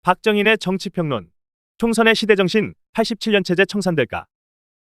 박정인의 정치평론. 총선의 시대정신, 87년 체제 청산될까?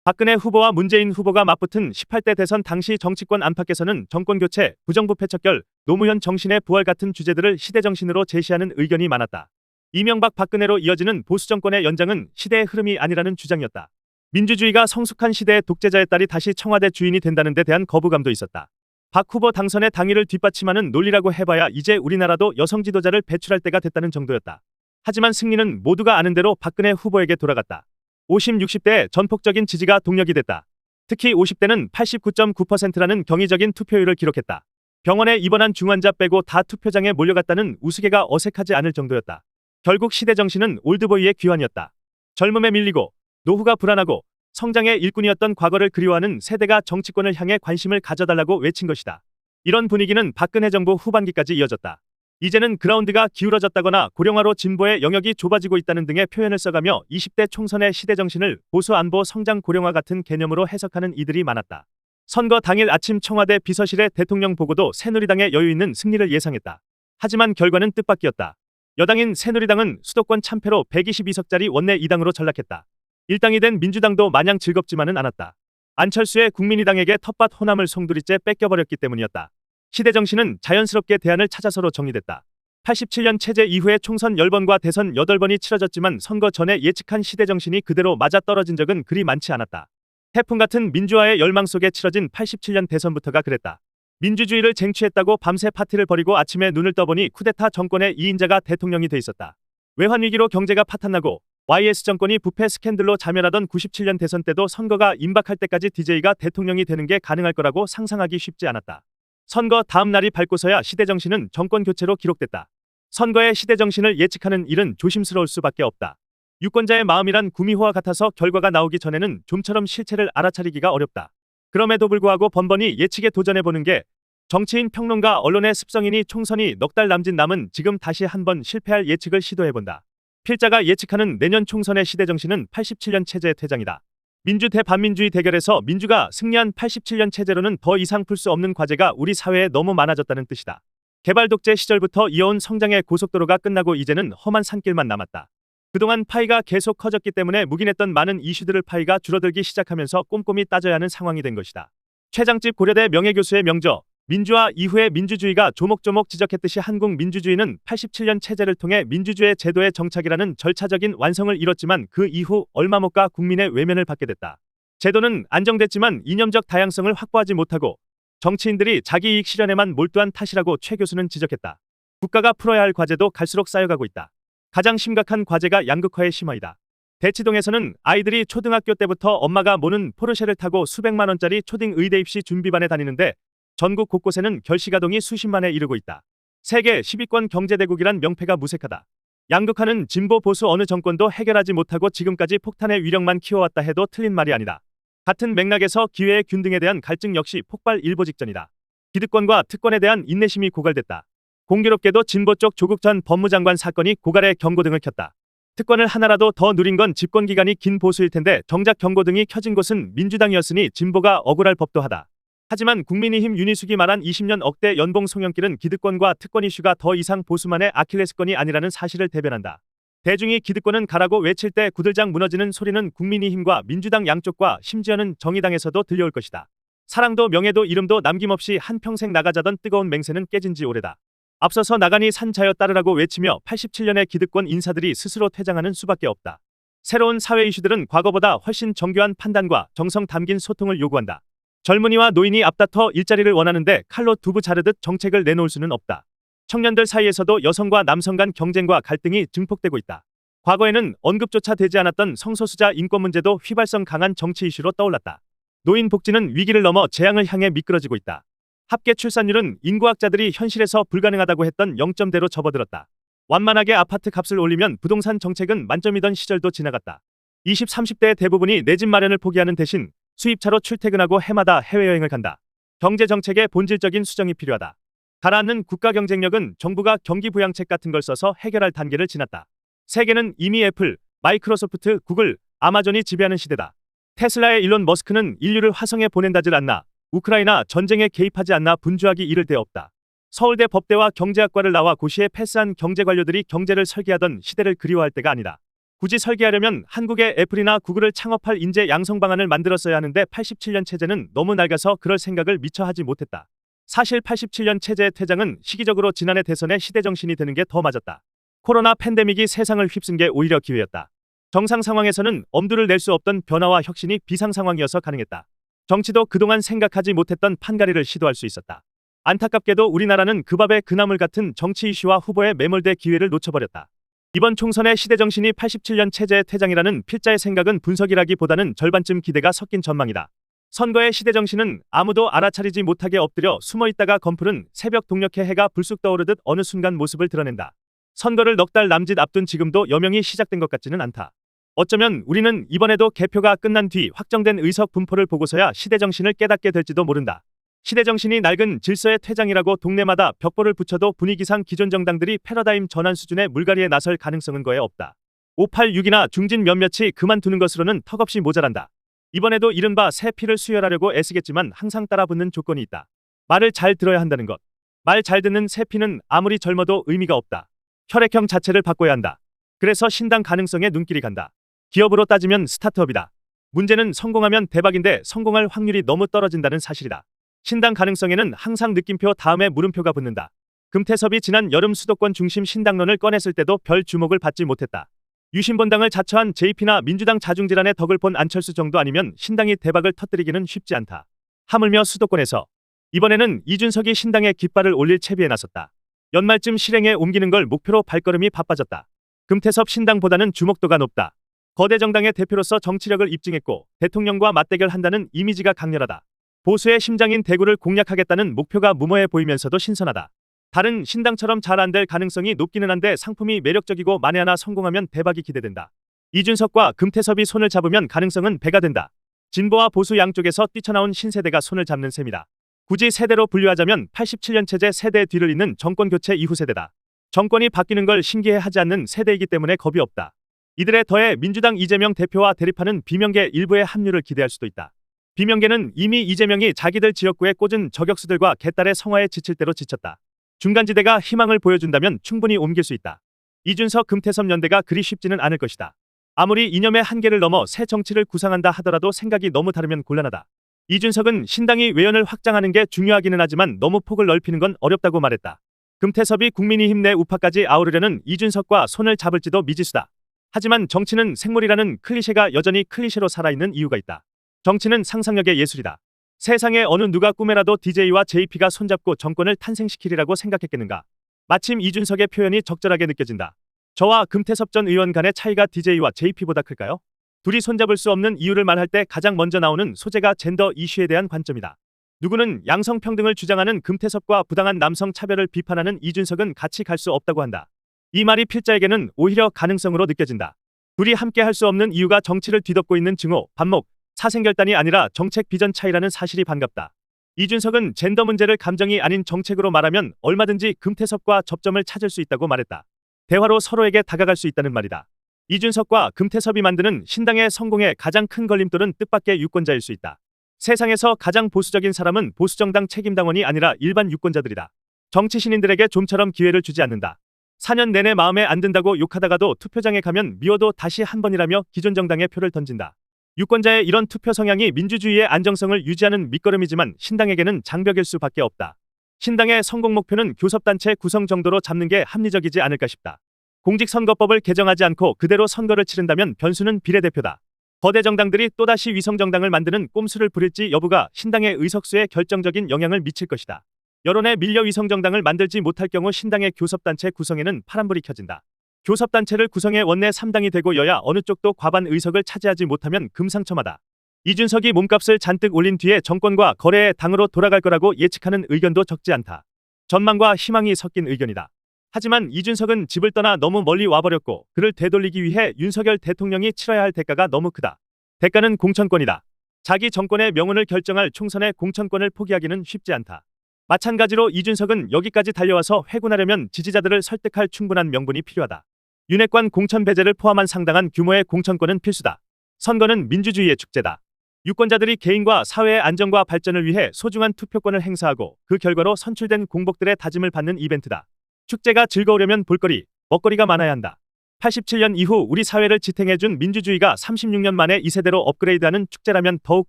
박근혜 후보와 문재인 후보가 맞붙은 18대 대선 당시 정치권 안팎에서는 정권교체, 부정부 패척결, 노무현 정신의 부활 같은 주제들을 시대정신으로 제시하는 의견이 많았다. 이명박 박근혜로 이어지는 보수정권의 연장은 시대의 흐름이 아니라는 주장이었다. 민주주의가 성숙한 시대의 독재자의 딸이 다시 청와대 주인이 된다는 데 대한 거부감도 있었다. 박 후보 당선의 당위를 뒷받침하는 논리라고 해봐야 이제 우리나라도 여성 지도자를 배출할 때가 됐다는 정도였다. 하지만 승리는 모두가 아는 대로 박근혜 후보에게 돌아갔다. 50, 60대의 전폭적인 지지가 동력이 됐다. 특히 50대는 89.9%라는 경이적인 투표율을 기록했다. 병원에 입원한 중환자 빼고 다 투표장에 몰려갔다는 우스개가 어색하지 않을 정도였다. 결국 시대정신은 올드보이의 귀환이었다. 젊음에 밀리고 노후가 불안하고 성장의 일꾼이었던 과거를 그리워하는 세대가 정치권을 향해 관심을 가져달라고 외친 것이다. 이런 분위기는 박근혜 정부 후반기까지 이어졌다. 이제는 그라운드가 기울어졌다거나 고령화로 진보의 영역이 좁아지고 있다는 등의 표현을 써가며 20대 총선의 시대정신을 보수 안보 성장 고령화 같은 개념으로 해석하는 이들이 많았다. 선거 당일 아침 청와대 비서실의 대통령 보고도 새누리당의 여유 있는 승리를 예상했다. 하지만 결과는 뜻밖이었다. 여당인 새누리당은 수도권 참패로 122석짜리 원내 2당으로 전락했다. 일당이 된 민주당도 마냥 즐겁지만은 않았다. 안철수의 국민의당에게 텃밭 호남을 송두리째 뺏겨버렸기 때문이었다. 시대정신은 자연스럽게 대안을 찾아서로 정리됐다. 87년 체제 이후에 총선 10번과 대선 8번이 치러졌지만 선거 전에 예측한 시대정신이 그대로 맞아떨어진 적은 그리 많지 않았다. 태풍 같은 민주화의 열망 속에 치러진 87년 대선부터가 그랬다. 민주주의를 쟁취했다고 밤새 파티를 벌이고 아침에 눈을 떠보니 쿠데타 정권의 2인자가 대통령이 돼 있었다. 외환위기로 경제가 파탄나고 YS 정권이 부패 스캔들로 자멸하던 97년 대선 때도 선거가 임박할 때까지 DJ가 대통령이 되는 게 가능할 거라고 상상하기 쉽지 않았다. 선거 다음 날이 밝고서야 시대정신은 정권 교체로 기록됐다. 선거의 시대정신을 예측하는 일은 조심스러울 수밖에 없다. 유권자의 마음이란 구미호와 같아서 결과가 나오기 전에는 좀처럼 실체를 알아차리기가 어렵다. 그럼에도 불구하고 번번이 예측에 도전해보는 게 정치인 평론가 언론의 습성이니 총선이 넉 달 남짓 남은 지금 다시 한번 실패할 예측을 시도해본다. 필자가 예측하는 내년 총선의 시대정신은 87년 체제의 퇴장이다. 민주 대 반민주의 대결에서 민주가 승리한 87년 체제로는 더 이상 풀 수 없는 과제가 우리 사회에 너무 많아졌다는 뜻이다. 개발 독재 시절부터 이어온 성장의 고속도로가 끝나고 이제는 험한 산길만 남았다. 그동안 파이가 계속 커졌기 때문에 묵인했던 많은 이슈들을 파이가 줄어들기 시작하면서 꼼꼼히 따져야 하는 상황이 된 것이다. 최장집 고려대 명예교수의 명저, 민주화 이후의 민주주의가 조목조목 지적했듯이 한국 민주주의는 87년 체제를 통해 민주주의 제도의 정착이라는 절차적인 완성을 이뤘지만 그 이후 얼마 못 가 국민의 외면을 받게 됐다. 제도는 안정됐지만 이념적 다양성을 확보하지 못하고 정치인들이 자기 이익 실현에만 몰두한 탓이라고 최 교수는 지적했다. 국가가 풀어야 할 과제도 갈수록 쌓여가고 있다. 가장 심각한 과제가 양극화의 심화이다. 대치동에서는 아이들이 초등학교 때부터 엄마가 모는 포르쉐를 타고 수백만 원짜리 초딩 의대 입시 준비반에 다니는데 전국 곳곳에는 결시가동이 수십만에 이르고 있다. 세계 10위권 경제대국이란 명패가 무색하다. 양극화는 진보 보수 어느 정권도 해결하지 못하고 지금까지 폭탄의 위력만 키워왔다 해도 틀린 말이 아니다. 같은 맥락에서 기회의 균등에 대한 갈증 역시 폭발 일보 직전이다. 기득권과 특권에 대한 인내심이 고갈됐다. 공교롭게도 진보 쪽 조국 전 법무장관 사건이 고갈의 경고등을 켰다. 특권을 하나라도 더 누린 건 집권기간이 긴 보수일 텐데 정작 경고등이 켜진 곳은 민주당이었으니 진보가 억울할 법도 하다. 하지만 국민의힘 윤희숙이 말한 20년 억대 연봉 송영길은 기득권과 특권 이슈가 더 이상 보수만의 아킬레스건이 아니라는 사실을 대변한다. 대중이 기득권은 가라고 외칠 때 구들장 무너지는 소리는 국민의힘과 민주당 양쪽과 심지어는 정의당에서도 들려올 것이다. 사랑도 명예도 이름도 남김없이 한평생 나가자던 뜨거운 맹세는 깨진 지 오래다. 앞서서 나가니 산자여 따르라고 외치며 87년의 기득권 인사들이 스스로 퇴장하는 수밖에 없다. 새로운 사회 이슈들은 과거보다 훨씬 정교한 판단과 정성 담긴 소통을 요구한다. 젊은이와 노인이 앞다퉈 일자리를 원하는데 칼로 두부 자르듯 정책을 내놓을 수는 없다. 청년들 사이에서도 여성과 남성 간 경쟁과 갈등이 증폭되고 있다. 과거에는 언급조차 되지 않았던 성소수자 인권 문제도 휘발성 강한 정치 이슈로 떠올랐다. 노인 복지는 위기를 넘어 재앙을 향해 미끄러지고 있다. 합계 출산율은 인구학자들이 현실에서 불가능하다고 했던 0점대로 접어들었다. 완만하게 아파트 값을 올리면 부동산 정책은 만점이던 시절도 지나갔다. 20, 30대 대부분이 내 집 마련을 포기하는 대신 수입차로 출퇴근하고 해마다 해외여행을 간다. 경제정책의 본질적인 수정이 필요하다. 가라앉는 국가 경쟁력은 정부가 경기부양책 같은 걸 써서 해결할 단계를 지났다. 세계는 이미 애플, 마이크로소프트, 구글, 아마존이 지배하는 시대다. 테슬라의 일론 머스크는 인류를 화성에 보낸다질 않나, 우크라이나 전쟁에 개입하지 않나 분주하기 이를 데 없다. 서울대 법대와 경제학과를 나와 고시에 패스한 경제관료들이 경제를 설계하던 시대를 그리워할 때가 아니다. 굳이 설계하려면 한국에 애플이나 구글을 창업할 인재 양성 방안을 만들었어야 하는데 87년 체제는 너무 낡아서 그럴 생각을 미처 하지 못했다. 사실 87년 체제의 퇴장은 시기적으로 지난해 대선의 시대정신이 되는 게 더 맞았다. 코로나 팬데믹이 세상을 휩쓴 게 오히려 기회였다. 정상 상황에서는 엄두를 낼 수 없던 변화와 혁신이 비상 상황이어서 가능했다. 정치도 그동안 생각하지 못했던 판가리를 시도할 수 있었다. 안타깝게도 우리나라는 그 밥에 그 나물 같은 정치 이슈와 후보에 매몰돼 기회를 놓쳐버렸다. 이번 총선의 시대정신이 87년 체제의 퇴장이라는 필자의 생각은 분석이라기보다는 절반쯤 기대가 섞인 전망이다. 선거의 시대정신은 아무도 알아차리지 못하게 엎드려 숨어있다가 검푸른 새벽 동력해 해가 불쑥 떠오르듯 어느 순간 모습을 드러낸다. 선거를 넉 달 남짓 앞둔 지금도 여명이 시작된 것 같지는 않다. 어쩌면 우리는 이번에도 개표가 끝난 뒤 확정된 의석 분포를 보고서야 시대정신을 깨닫게 될지도 모른다. 시대정신이 낡은 질서의 퇴장이라고 동네마다 벽보를 붙여도 분위기상 기존 정당들이 패러다임 전환 수준의 물갈이에 나설 가능성은 거의 없다. 586이나 중진 몇몇이 그만두는 것으로는 턱없이 모자란다. 이번에도 이른바 새 피를 수혈하려고 애쓰겠지만 항상 따라붙는 조건이 있다. 말을 잘 들어야 한다는 것. 말 잘 듣는 새 피는 아무리 젊어도 의미가 없다. 혈액형 자체를 바꿔야 한다. 그래서 신당 가능성에 눈길이 간다. 기업으로 따지면 스타트업이다. 문제는 성공하면 대박인데 성공할 확률이 너무 떨어진다는 사실이다. 신당 가능성에는 항상 느낌표 다음에 물음표가 붙는다. 금태섭이 지난 여름 수도권 중심 신당론을 꺼냈을 때도 별 주목을 받지 못했다. 유신본당을 자처한 JP나 민주당 자중질환의 덕을 본 안철수 정도 아니면 신당이 대박을 터뜨리기는 쉽지 않다. 하물며 수도권에서 이번에는 이준석이 신당에 깃발을 올릴 채비에 나섰다. 연말쯤 실행에 옮기는 걸 목표로 발걸음이 바빠졌다. 금태섭 신당보다는 주목도가 높다. 거대 정당의 대표로서 정치력을 입증했고 대통령과 맞대결한다는 이미지가 강렬하다. 보수의 심장인 대구를 공략하겠다는 목표가 무모해 보이면서도 신선하다. 다른 신당처럼 잘 안 될 가능성이 높기는 한데 상품이 매력적이고 만에 하나 성공하면 대박이 기대된다. 이준석과 금태섭이 손을 잡으면 가능성은 배가 된다. 진보와 보수 양쪽에서 뛰쳐나온 신세대가 손을 잡는 셈이다. 굳이 세대로 분류하자면 87년 체제 세대의 뒤를 잇는 정권 교체 이후 세대다. 정권이 바뀌는 걸 신기해하지 않는 세대이기 때문에 겁이 없다. 이들에 더해 민주당 이재명 대표와 대립하는 비명계 일부의 합류를 기대할 수도 있다. 비명계는 이미 이재명이 자기들 지역구에 꽂은 저격수들과 개딸의 성화에 지칠 대로 지쳤다. 중간지대가 희망을 보여준다면 충분히 옮길 수 있다. 이준석 금태섭 연대가 그리 쉽지는 않을 것이다. 아무리 이념의 한계를 넘어 새 정치를 구상한다 하더라도 생각이 너무 다르면 곤란하다. 이준석은 신당이 외연을 확장하는 게 중요하기는 하지만 너무 폭을 넓히는 건 어렵다고 말했다. 금태섭이 국민의힘 내 우파까지 아우르려는 이준석과 손을 잡을지도 미지수다. 하지만 정치는 생물이라는 클리셰가 여전히 클리셰로 살아있는 이유가 있다. 정치는 상상력의 예술이다. 세상에 어느 누가 꿈에라도 DJ와 JP가 손잡고 정권을 탄생시키리라고 생각했겠는가. 마침 이준석의 표현이 적절하게 느껴진다. 저와 금태섭 전 의원 간의 차이가 DJ와 JP보다 클까요? 둘이 손잡을 수 없는 이유를 말할 때 가장 먼저 나오는 소재가 젠더 이슈에 대한 관점이다. 누구는 양성평등을 주장하는 금태섭과 부당한 남성 차별을 비판하는 이준석은 같이 갈 수 없다고 한다. 이 말이 필자에게는 오히려 가능성으로 느껴진다. 둘이 함께 할 수 없는 이유가 정치를 뒤덮고 있는 증오, 반목, 사생결단이 아니라 정책 비전 차이라는 사실이 반갑다. 이준석은 젠더 문제를 감정이 아닌 정책으로 말하면 얼마든지 금태섭과 접점을 찾을 수 있다고 말했다. 대화로 서로에게 다가갈 수 있다는 말이다. 이준석과 금태섭이 만드는 신당의 성공의 가장 큰 걸림돌은 뜻밖의 유권자일 수 있다. 세상에서 가장 보수적인 사람은 보수정당 책임당원이 아니라 일반 유권자들이다. 정치 신인들에게 좀처럼 기회를 주지 않는다. 4년 내내 마음에 안 든다고 욕하다가도 투표장에 가면 미워도 다시 한 번이라며 기존 정당에 표를 던진다. 유권자의 이런 투표 성향이 민주주의의 안정성을 유지하는 밑거름이지만 신당에게는 장벽일 수밖에 없다. 신당의 성공 목표는 교섭단체 구성 정도로 잡는 게 합리적이지 않을까 싶다. 공직선거법을 개정하지 않고 그대로 선거를 치른다면 변수는 비례대표다. 거대 정당들이 또다시 위성정당을 만드는 꼼수를 부릴지 여부가 신당의 의석수에 결정적인 영향을 미칠 것이다. 여론에 밀려 위성정당을 만들지 못할 경우 신당의 교섭단체 구성에는 파란불이 켜진다. 교섭단체를 구성해 원내 3당이 되고 여야 어느 쪽도 과반 의석을 차지하지 못하면 금상첨화다. 이준석이 몸값을 잔뜩 올린 뒤에 정권과 거래의 당으로 돌아갈 거라고 예측하는 의견도 적지 않다. 전망과 희망이 섞인 의견이다. 하지만 이준석은 집을 떠나 너무 멀리 와버렸고 그를 되돌리기 위해 윤석열 대통령이 치러야 할 대가가 너무 크다. 대가는 공천권이다. 자기 정권의 명운을 결정할 총선의 공천권을 포기하기는 쉽지 않다. 마찬가지로 이준석은 여기까지 달려와서 회군하려면 지지자들을 설득할 충분한 명분이 필요하다. 윤핵관 공천 배제를 포함한 상당한 규모의 공천권은 필수다. 선거는 민주주의의 축제다. 유권자들이 개인과 사회의 안정과 발전을 위해 소중한 투표권을 행사하고 그 결과로 선출된 공복들의 다짐을 받는 이벤트다. 축제가 즐거우려면 볼거리, 먹거리가 많아야 한다. 87년 이후 우리 사회를 지탱해준 민주주의가 36년 만에 이 세대로 업그레이드하는 축제라면 더욱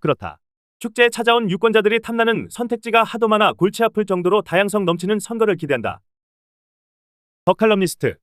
그렇다. 축제에 찾아온 유권자들이 탐나는 선택지가 하도 많아 골치 아플 정도로 다양성 넘치는 선거를 기대한다. 더 칼럼니스트